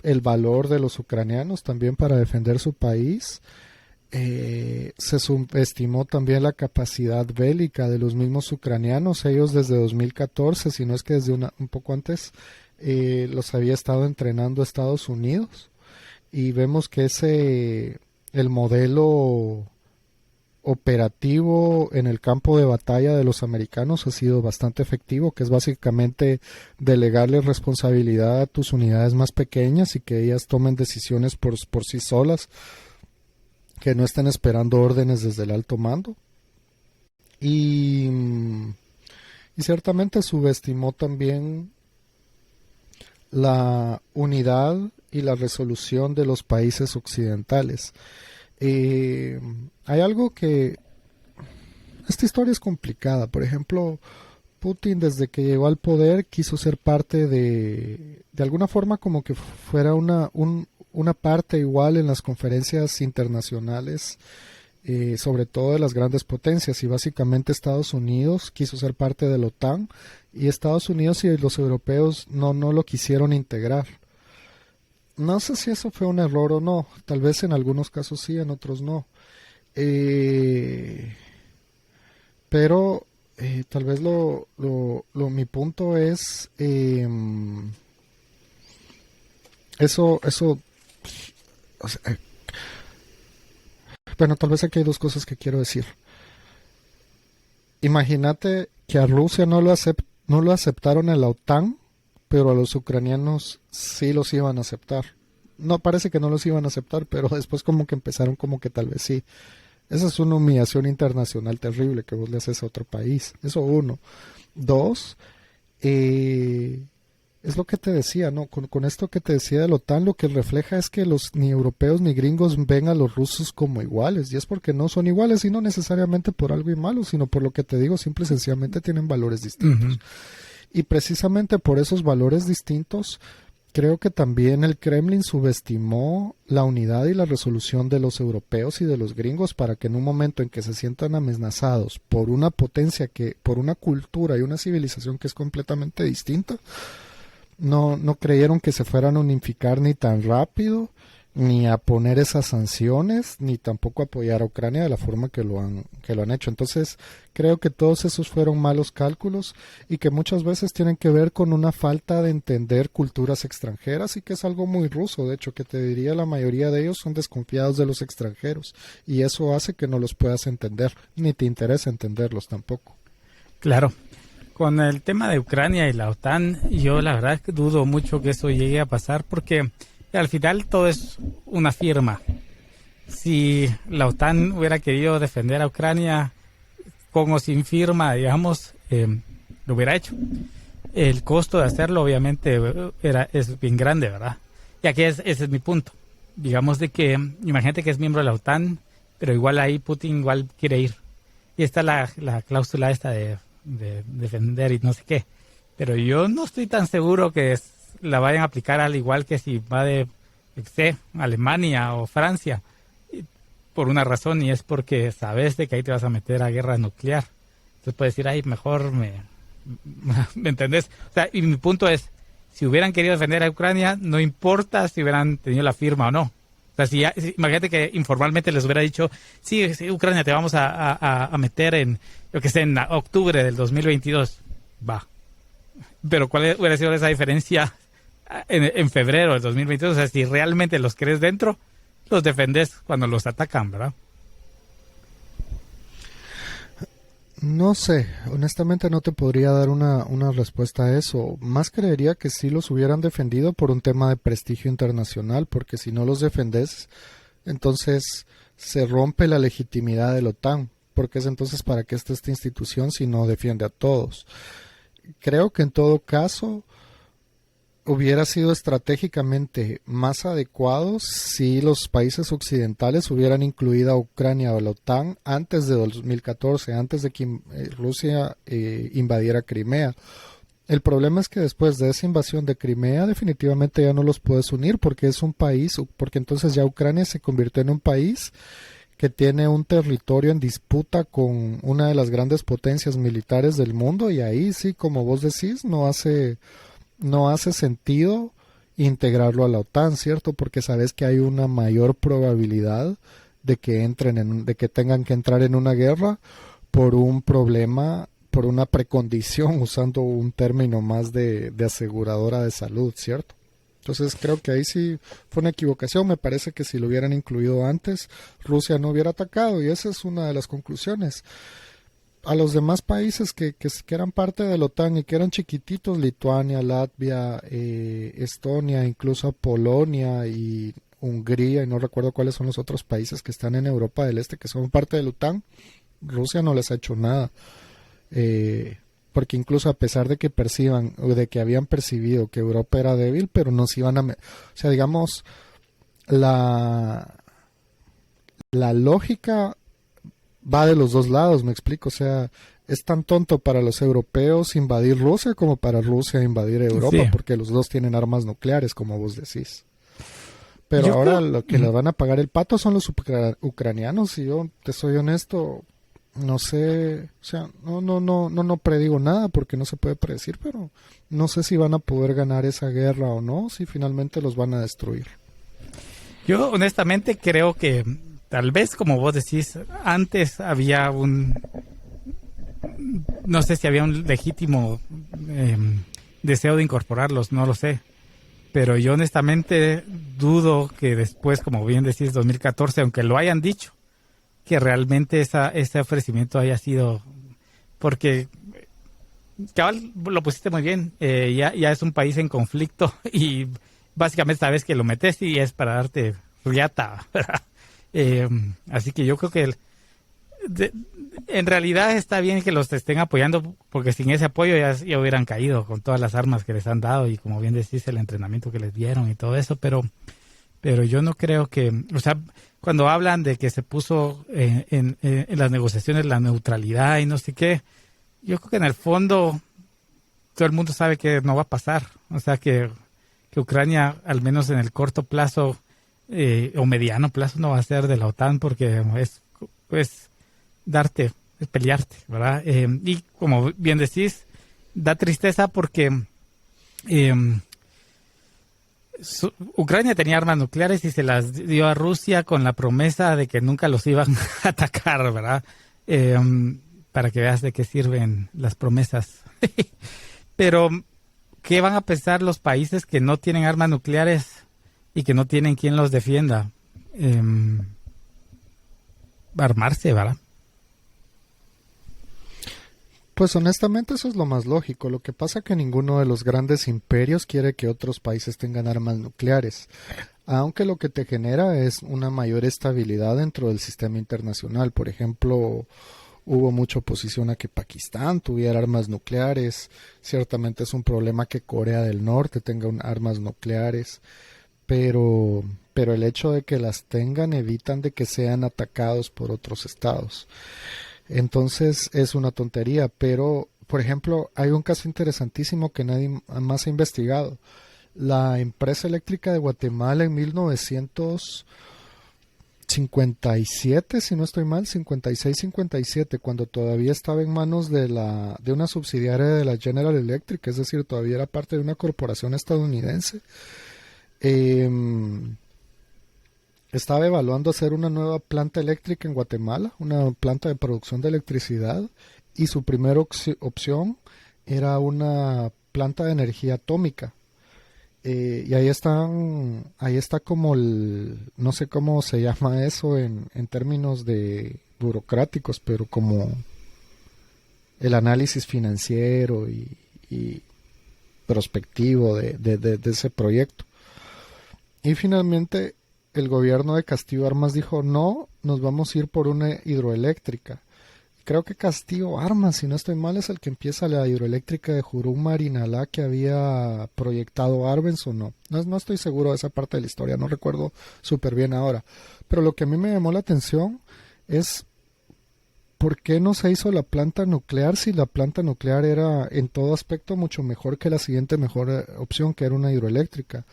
el valor de los ucranianos también para defender su país. Se subestimó también la capacidad bélica de los mismos ucranianos. Ellos desde 2014, si no es que desde un poco antes, los había estado entrenando Estados Unidos. Y vemos que el modelo operativo en el campo de batalla de los americanos ha sido bastante efectivo, que es básicamente delegarle responsabilidad a tus unidades más pequeñas y que ellas tomen decisiones por sí solas, que no estén esperando órdenes desde el alto mando. Y ciertamente subestimó también la unidad y la resolución de los países occidentales. Hay algo que... Esta historia es complicada. Por ejemplo, Putin desde que llegó al poder quiso ser parte de alguna forma como que fuera una parte igual en las conferencias internacionales, sobre todo de las grandes potencias, y básicamente Estados Unidos quiso ser parte de la OTAN y Estados Unidos y los europeos no lo quisieron integrar. No sé si eso fue un error o no, tal vez en algunos casos sí, en otros no. Pero tal vez mi punto es eso, o sea, bueno, tal vez aquí hay dos cosas que quiero decir. Imagínate que a Rusia no lo aceptaron en la OTAN, pero a los ucranianos sí los iban a aceptar. No, parece que no los iban a aceptar, pero después como que empezaron como que tal vez sí. Esa es una humillación internacional terrible que vos le haces a otro país. Eso uno. Dos, es lo que te decía, ¿no? Con esto que te decía de la OTAN, lo que refleja es que ni europeos ni gringos ven a los rusos como iguales. Y es porque no son iguales, y no necesariamente por algo malo, sino por lo que te digo, simple y sencillamente tienen valores distintos. Y precisamente por esos valores distintos, creo que también el Kremlin subestimó la unidad y la resolución de los europeos y de los gringos para que en un momento en que se sientan amenazados por una potencia por una cultura y una civilización que es completamente distinta, no creyeron que se fueran a unificar ni tan rápido, ni a poner esas sanciones, ni tampoco apoyar a Ucrania de la forma que lo han hecho. Entonces, creo que todos esos fueron malos cálculos y que muchas veces tienen que ver con una falta de entender culturas extranjeras, y que es algo muy ruso, de hecho, que te diría la mayoría de ellos son desconfiados de los extranjeros, y eso hace que no los puedas entender, ni te interesa entenderlos tampoco. Claro. Con el tema de Ucrania y la OTAN, yo la verdad es que dudo mucho que eso llegue a pasar, porque al final todo es una firma. Si la OTAN hubiera querido defender a Ucrania con o sin firma, digamos, lo hubiera hecho. El costo de hacerlo obviamente es bien grande, ¿verdad? Y aquí ese es mi punto. Digamos de que, imagínate que es miembro de la OTAN, pero igual ahí Putin igual quiere ir. Y está la cláusula esta de defender y no sé qué. Pero yo no estoy tan seguro que la vayan a aplicar al igual que si va de Alemania o Francia, por una razón, y es porque sabes de que ahí te vas a meter a guerra nuclear. Entonces puedes decir, ay, mejor ¿me entendés? O sea, y mi punto es, si hubieran querido defender a Ucrania, no importa si hubieran tenido la firma o no. O sea, imagínate que informalmente les hubiera dicho, sí, Ucrania, te vamos a meter en octubre del 2022. Va. Pero ¿cuál hubiera sido esa diferencia en febrero del 2022? O sea, si realmente los querés dentro, los defendés cuando los atacan, ¿verdad? No sé, honestamente no te podría dar una respuesta a eso. Más creería que sí los hubieran defendido por un tema de prestigio internacional, porque si no los defendes, entonces se rompe la legitimidad de la OTAN, porque es entonces para qué está esta institución si no defiende a todos. Creo que en todo caso hubiera sido estratégicamente más adecuado si los países occidentales hubieran incluido a Ucrania o la OTAN antes de 2014, antes de que Rusia invadiera Crimea. El problema es que después de esa invasión de Crimea definitivamente ya no los puedes unir porque es un país, porque entonces ya Ucrania se convirtió en un país que tiene un territorio en disputa con una de las grandes potencias militares del mundo y ahí sí, como vos decís, no hace sentido integrarlo a la OTAN, ¿cierto? Porque sabes que hay una mayor probabilidad de que de que tengan que entrar en una guerra por un problema, por una precondición, usando un término más de aseguradora de salud, ¿cierto? Entonces creo que ahí sí fue una equivocación. Me parece que si lo hubieran incluido antes, Rusia no hubiera atacado y esa es una de las conclusiones. A los demás países que eran parte de la OTAN y que eran chiquititos, Lituania, Latvia, Estonia, incluso Polonia y Hungría, y no recuerdo cuáles son los otros países que están en Europa del Este que son parte de la OTAN, Rusia no les ha hecho nada. Porque incluso a pesar de que perciban o de que habían percibido que Europa era débil, pero no se iban a... O sea, digamos, la, la lógica va de los dos lados, me explico. O sea, es tan tonto para los europeos invadir Rusia como para Rusia invadir Europa, Sí. porque los dos tienen armas nucleares, como vos decís. Pero Yo ahora creo, lo que le van a pagar el pato son los ucranianos, y yo te soy honesto, no sé, o sea, no predigo nada porque no se puede predecir, pero no sé si van a poder ganar esa guerra o no, si finalmente los van a destruir. yo honestamente creo que tal vez, como vos decís, antes había no sé si había un legítimo eh, deseo de incorporarlos, no lo sé. Pero yo honestamente dudo que después, como bien decís, 2014, aunque lo hayan dicho, que realmente ese ofrecimiento haya sido, porque cabal, lo pusiste muy bien, ya es un país en conflicto y básicamente sabes que lo metes y es para darte riata, ¿verdad? Así que yo creo que de- en realidad está bien que los estén apoyando porque sin ese apoyo ya hubieran caído con todas las armas que les han dado y como bien decís el entrenamiento que les dieron y todo eso, pero yo no creo que, o sea, cuando hablan de que se puso en las negociaciones la neutralidad y no sé qué, yo creo que en el fondo todo el mundo sabe que no va a pasar. O sea, que Ucrania, al menos en el corto plazo o mediano plazo, no va a ser de la OTAN porque es darte, es pelearte, ¿verdad? Y como bien decís, da tristeza porque eh, Ucrania tenía armas nucleares y se las dio a Rusia con la promesa de que nunca los iban a atacar, ¿verdad? Eh, para que veas de qué sirven las promesas. Pero, ¿qué van a pensar los países que no tienen armas nucleares y que no tienen quien los defienda? Armarse, ¿verdad? Pues honestamente eso es lo más lógico. Lo que pasa es que ninguno de los grandes imperios quiere que otros países tengan armas nucleares, aunque lo que te genera es una mayor estabilidad dentro del sistema internacional. Por ejemplo, hubo mucha oposición a que Pakistán tuviera armas nucleares. Ciertamente es un problema que Corea del Norte tenga armas nucleares, pero el hecho de que las tengan evitan de que sean atacados por otros estados. Entonces es una tontería, pero por ejemplo hay un caso interesantísimo que nadie más ha investigado. La empresa eléctrica de Guatemala en 1957, si no estoy mal, 56-57, cuando todavía estaba en manos de una subsidiaria de la General Electric, es decir, todavía era parte de una corporación estadounidense, estaba evaluando hacer una nueva planta eléctrica en Guatemala, una planta de producción de electricidad, y su primera opción era una planta de energía atómica. Y ahí está como no sé cómo se llama eso en términos de burocráticos, pero como el análisis financiero y prospectivo de ese proyecto. Y finalmente el gobierno de Castillo Armas dijo, no, nos vamos a ir por una hidroeléctrica. Creo que Castillo Armas, si no estoy mal, es el que empieza la hidroeléctrica de Jurumarinalá que había proyectado Arbenz o no. No estoy seguro de esa parte de la historia, no recuerdo súper bien ahora. Pero lo que a mí me llamó la atención es ¿por qué no se hizo la planta nuclear si la planta nuclear era en todo aspecto mucho mejor que la siguiente mejor opción, que era una hidroeléctrica?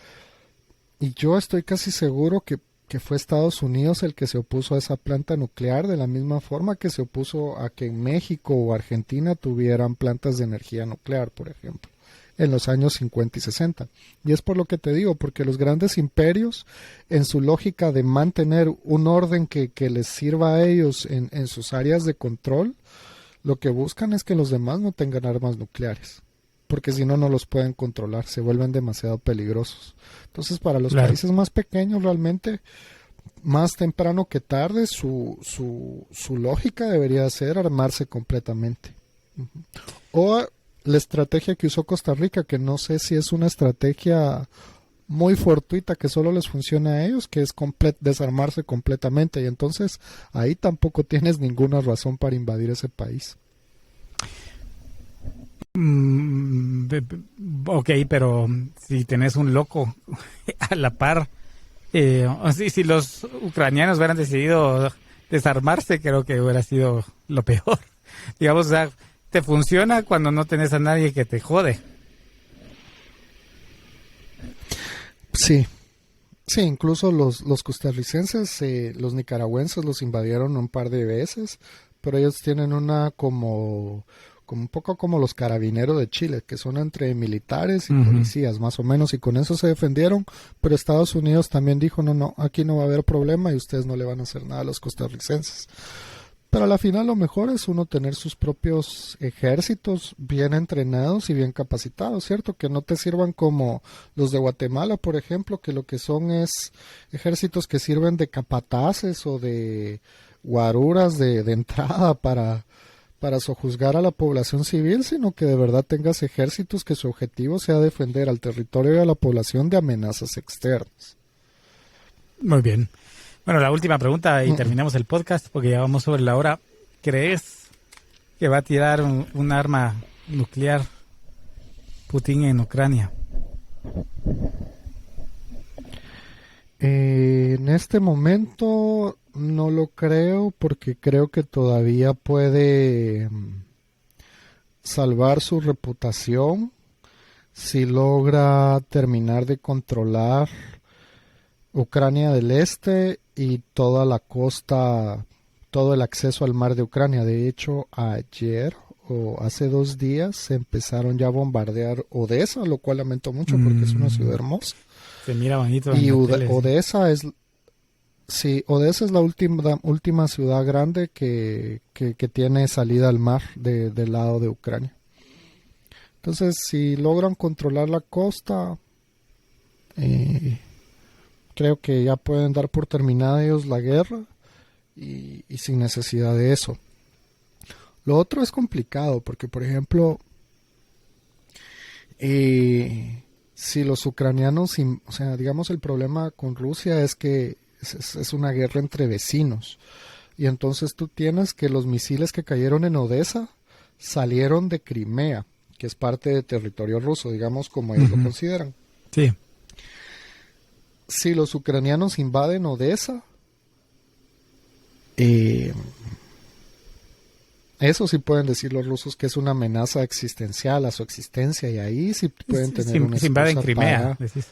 Y yo estoy casi seguro que fue Estados Unidos el que se opuso a esa planta nuclear de la misma forma que se opuso a que en México o Argentina tuvieran plantas de energía nuclear, por ejemplo, en los años 50 y 60. Y es por lo que te digo, porque los grandes imperios, en su lógica de mantener un orden que les sirva a ellos en sus áreas de control, lo que buscan es que los demás no tengan armas nucleares, porque si no, no los pueden controlar, se vuelven demasiado peligrosos. Entonces, para los países más pequeños, realmente, más temprano que tarde, su lógica debería ser armarse completamente. O la estrategia que usó Costa Rica, que no sé si es una estrategia muy fortuita que solo les funciona a ellos, que es desarmarse completamente, y entonces ahí tampoco tienes ninguna razón para invadir ese país. Ok, pero si tenés un loco a la par, si los ucranianos hubieran decidido desarmarse, creo que hubiera sido lo peor. Digamos, o sea, te funciona cuando no tenés a nadie que te jode. Sí, incluso los costarricenses, los nicaragüenses los invadieron un par de veces, pero ellos tienen una como un poco como los carabineros de Chile, que son entre militares y policías, más o menos, y con eso se defendieron, pero Estados Unidos también dijo, no, aquí no va a haber problema y ustedes no le van a hacer nada a los costarricenses. Pero a la final lo mejor es uno tener sus propios ejércitos bien entrenados y bien capacitados, ¿cierto? Que no te sirvan como los de Guatemala, por ejemplo, que lo que son es ejércitos que sirven de capataces o de guaruras de entrada para sojuzgar a la población civil, sino que de verdad tengas ejércitos que su objetivo sea defender al territorio y a la población de amenazas externas. Muy bien. Bueno, la última pregunta y terminamos el podcast porque ya vamos sobre la hora. ¿Crees que va a tirar un arma nuclear Putin en Ucrania? En este momento no lo creo, porque creo que todavía puede salvar su reputación si logra terminar de controlar Ucrania del Este y toda la costa, todo el acceso al mar de Ucrania. De hecho, ayer o hace 2 días se empezaron ya a bombardear Odessa, lo cual lamento mucho porque es una ciudad hermosa. Se mira bonito. Y Odessa es la última ciudad grande que tiene salida al mar del lado de Ucrania. Entonces, si logran controlar la costa, creo que ya pueden dar por terminada ellos la guerra y sin necesidad de eso. Lo otro es complicado porque, por ejemplo, si los ucranianos, o sea, digamos, el problema con Rusia es que es una guerra entre vecinos. Y entonces tú tienes que los misiles que cayeron en Odessa salieron de Crimea, que es parte de territorio ruso, digamos, como ellos lo consideran. Sí. Si los ucranianos invaden Odessa, eso sí pueden decir los rusos que es una amenaza existencial a su existencia, y ahí sí pueden tener una excusa. Si invaden Crimea, decís.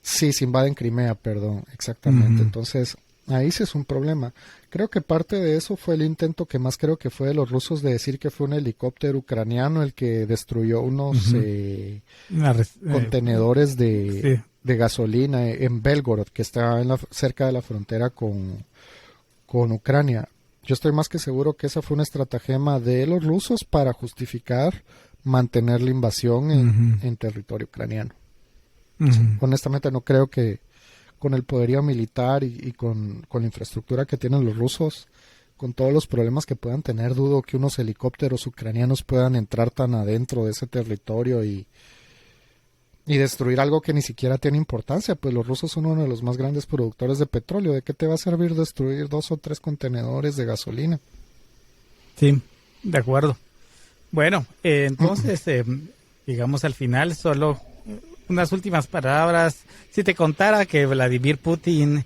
Sí, se invaden Crimea, perdón, exactamente. Entonces, ahí sí es un problema. Creo que parte de eso fue el intento que más creo que fue de los rusos de decir que fue un helicóptero ucraniano el que destruyó unos contenedores de gasolina en Belgorod, que está cerca de la frontera con Ucrania. Yo estoy más que seguro que esa fue una estratagema de los rusos para justificar mantener la invasión en territorio ucraniano. Sí, honestamente no creo que con el poderío militar y con la infraestructura que tienen los rusos con todos los problemas que puedan tener, dudo que unos helicópteros ucranianos puedan entrar tan adentro de ese territorio y destruir algo que ni siquiera tiene importancia, pues los rusos son uno de los más grandes productores de petróleo. ¿De qué te va a servir destruir 2 o 3 contenedores de gasolina? Sí, de acuerdo. Bueno, entonces, llegamos al final, solo unas últimas palabras. Si te contara que Vladimir Putin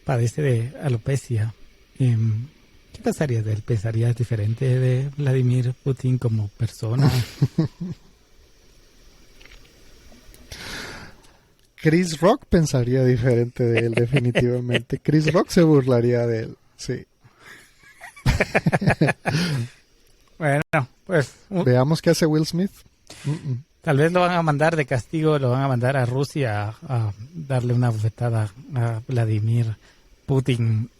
padece de alopecia, ¿qué pasaría de él? ¿Pensarías diferente de Vladimir Putin como persona? Chris Rock pensaría diferente de él, definitivamente. Chris Rock se burlaría de él, sí. Bueno, pues... Veamos qué hace Will Smith. Tal vez lo van a mandar de castigo, lo van a mandar a Rusia a darle una bofetada a Vladimir Putin.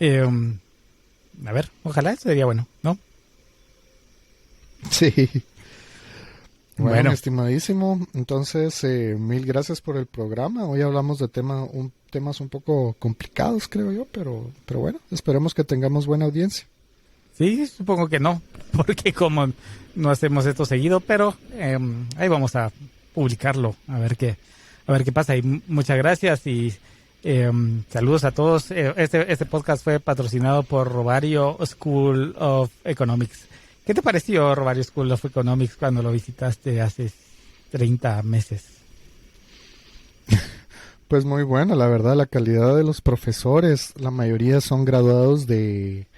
A ver, ojalá eso sería bueno, ¿no? Sí. Bueno, estimadísimo, entonces mil gracias por el programa. Hoy hablamos de temas un poco complicados, creo yo, pero bueno, esperemos que tengamos buena audiencia. Sí, supongo que no, porque como no hacemos esto seguido, pero ahí vamos a publicarlo, a ver qué pasa. Y muchas gracias y saludos a todos. Este podcast fue patrocinado por Rovario School of Economics. ¿Qué te pareció Rovario School of Economics cuando lo visitaste hace 30 meses? Pues muy buena, la verdad, la calidad de los profesores, la mayoría son graduados de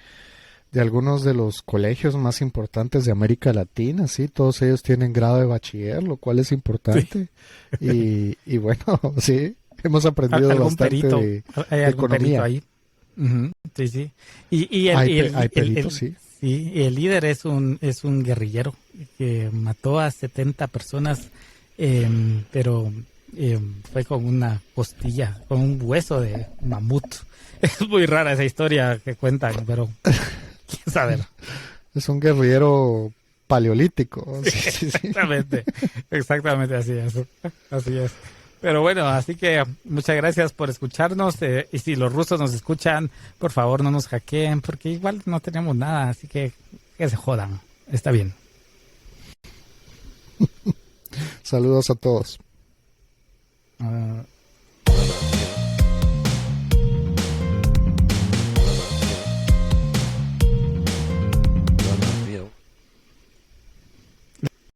algunos de los colegios más importantes de América Latina, sí, todos ellos tienen grado de bachiller, lo cual es importante. Sí. Y bueno, sí, hemos aprendido bastante de economía. Ahí? Sí, sí. Hay peritos, sí. Sí, y el líder es un guerrillero que mató a 70 personas, pero fue con una costilla, con un hueso de mamut. Es muy rara esa historia que cuentan, pero quién sabe. Es un guerrillero paleolítico. Sí, exactamente, exactamente así es. Pero bueno, así que muchas gracias por escucharnos. Y si los rusos nos escuchan, por favor no nos hackeen, porque igual no tenemos nada, así que se jodan. Está bien. Saludos a todos.